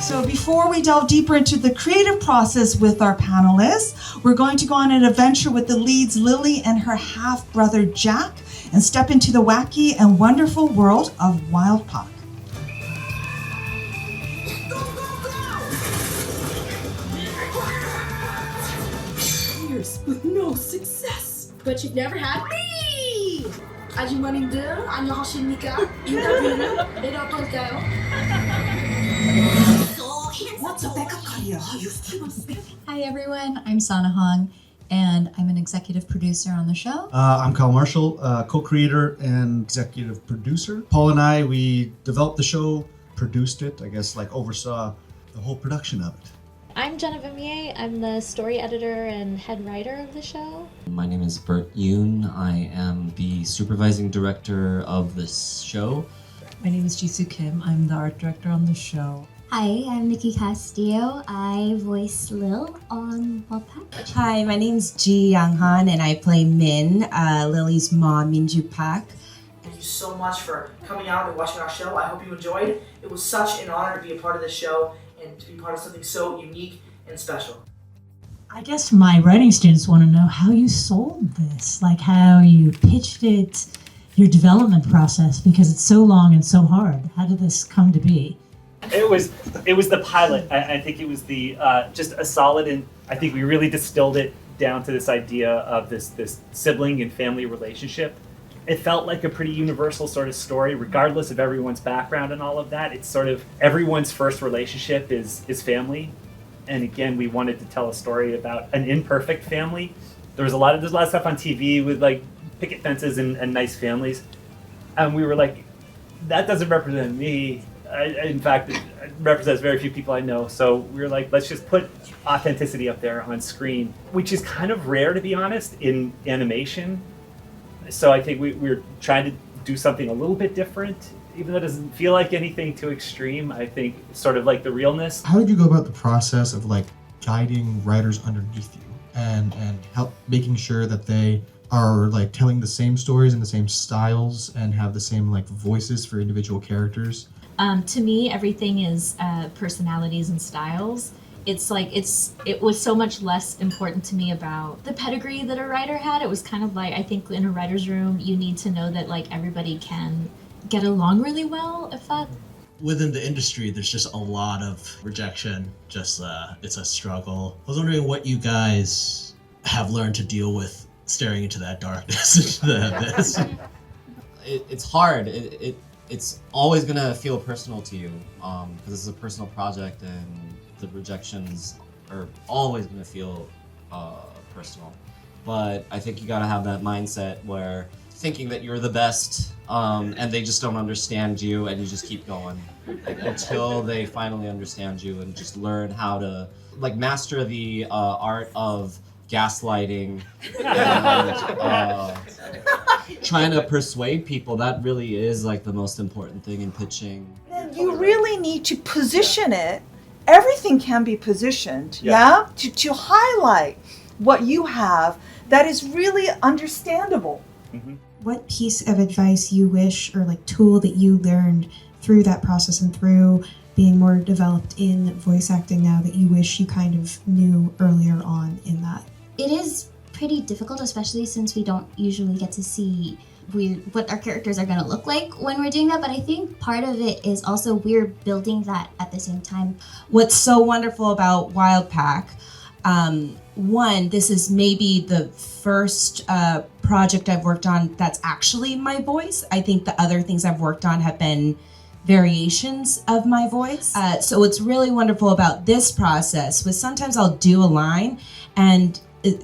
So before we delve deeper into the creative process with our panelists, we're going to go on an adventure with the leads Lily and her half-brother Jack and step into the wacky and wonderful world of Wylde Pak. Years with no success. But you've never had me! 아주머님들 안녕하십니까? 인터뷰는 내려볼까요? What's a backup career? Hi everyone, I'm Sana Hong, and I'm an executive producer on the show. I'm Kyle Marshall, co-creator and executive producer. Paul and I, we developed the show, produced it, I guess like oversaw the whole production of it. I'm Genevieve Mier. I'm the story editor and head writer of the show. My name is Bert Yoon. I am the supervising director of this show. My name is Jisoo Kim. I'm the art director on the show. Hi, I'm Nikki Castillo. I voice Lil on Wylde Pak. Hi, my name's Ji Young-han and I play Min, Lily's mom, Minju Pak. Thank you so much for coming out and watching our show. I hope you enjoyed. It was such an honor to be a part of this show and to be part of something so unique and special. I guess my writing students want to know how you sold this, like how you pitched it, your development process, because it's so long and so hard. How did this come to be? It was the pilot. I think it was the just a solid, and I think we really distilled it down to this idea of this sibling and family relationship. It felt like a pretty universal sort of story, regardless of everyone's background and all of that. It's sort of everyone's first relationship is family, and again, we wanted to tell a story about an imperfect family. There's a lot of stuff on TV with like picket fences and nice families, and we were like, that doesn't represent me. In fact, it represents very few people I know. So we were like, let's just put authenticity up there on screen, which is kind of rare, to be honest, in animation. So I think we're trying to do something a little bit different, even though it doesn't feel like anything too extreme. I think sort of like the realness. How did you go about the process of like guiding writers underneath you and help making sure that they are like telling the same stories in the same styles and have the same like voices for individual characters? To me, everything is personalities and styles. It's like it was so much less important to me about the pedigree that a writer had. It was kind of like, I think in a writer's room, you need to know that like everybody can get along really well, if that. Within the industry, there's just a lot of rejection. Just it's a struggle. I was wondering what you guys have learned to deal with staring into that darkness. It's hard. It's always gonna feel personal to you because it's a personal project, and the rejections are always gonna feel personal. But I think you gotta have that mindset where thinking that you're the best and they just don't understand you, and you just keep going until they finally understand you, and just learn how to like master the art of gaslighting and trying to persuade people. That really is like the most important thing in pitching. And you really need to position it. Everything can be positioned, yeah? To highlight what you have that is really understandable. Mm-hmm. What piece of advice you wish, or like tool that you learned through that process and through being more developed in voice acting now, that you wish you kind of knew earlier on in that? It is pretty difficult, especially since we don't usually get to see what our characters are going to look like when we're doing that, but I think part of it is also we're building that at the same time. What's so wonderful about Wylde Pak, one, this is maybe the first project I've worked on that's actually my voice. I think the other things I've worked on have been variations of my voice. So what's really wonderful about this process was sometimes I'll do a line and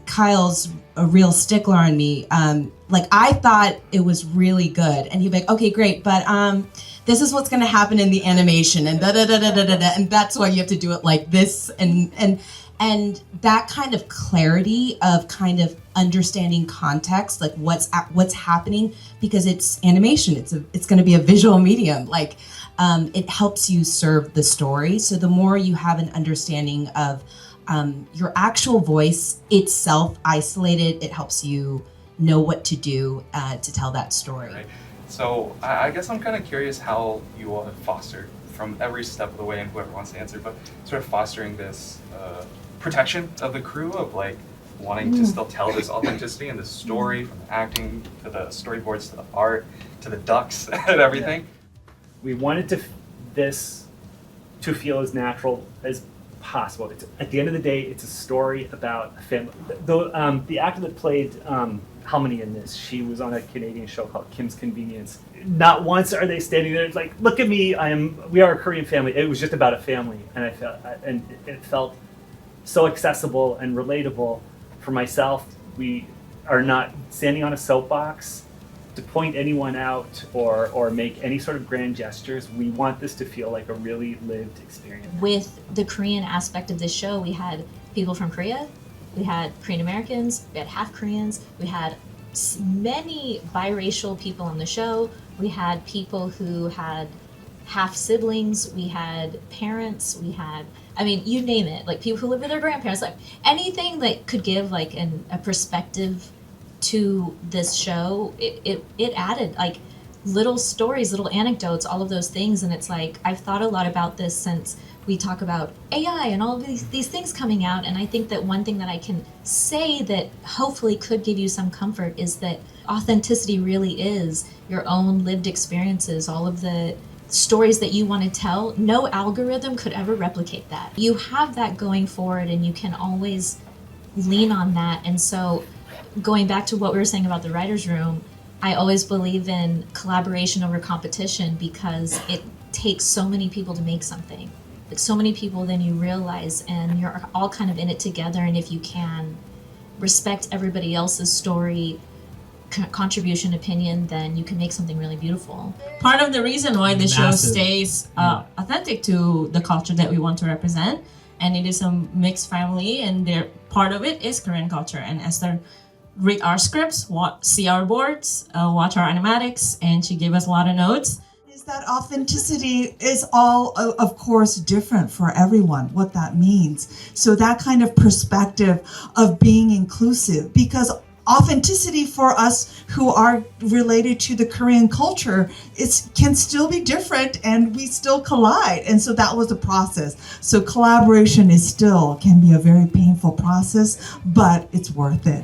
Kyle's a real stickler on me. Like I thought it was really good, and he'd be like, "Okay, great, but this is what's going to happen in the animation, and da da da da da da, and that's why you have to do it like this." And that kind of clarity of kind of understanding context, like what's happening, because it's animation. It's going to be a visual medium. Like it helps you serve the story. So the more you have an understanding of your actual voice itself isolated, it helps you know what to do to tell that story. Right. So I guess I'm kind of curious how you all have fostered from every step of the way, and whoever wants to answer, but sort of fostering this protection of the crew of like wanting to still tell this authenticity and this story, from the acting to the storyboards to the art to the ducks and everything. We wanted this to feel as natural as possible. At the end of the day, it's a story about a family. The actor that played Halmini in this, she was on a Canadian show called Kim's Convenience. Not once are they standing there, it's like, look at me, we are a Korean family. It was just about a family, and it felt so accessible and relatable. For myself, we are not standing on a soapbox to point anyone out or make any sort of grand gestures. We want this to feel like a really lived experience. With the Korean aspect of this show, we had people from Korea, we had Korean Americans, we had half Koreans, we had many biracial people on the show, we had people who had half siblings, we had parents, we had, you name it, like people who live with their grandparents, like anything that could give like a perspective to this show. It added like little stories, little anecdotes, all of those things. And it's like, I've thought a lot about this since we talk about AI and all of these things coming out. And I think that one thing that I can say that hopefully could give you some comfort is that authenticity really is your own lived experiences, all of the stories that you want to tell. No algorithm could ever replicate that. You have that going forward and you can always lean on that. And so going back to what we were saying about the writer's room, I always believe in collaboration over competition because it takes so many people to make something. Like so many people, then you realize, and you're all kind of in it together. And if you can respect everybody else's story, contribution, opinion, then you can make something really beautiful. Part of the reason why the show Massive. stays authentic to the culture that we want to represent, and it is a mixed family, and part of it is Korean culture. And Esther read our scripts, see our boards, watch our animatics, and she gave us a lot of notes. Is that authenticity is all, of course, different for everyone, what that means. So that kind of perspective of being inclusive, because authenticity for us who are related to the Korean culture can still be different, and we still collide. And so that was a process. So collaboration can be a very painful process, but it's worth it.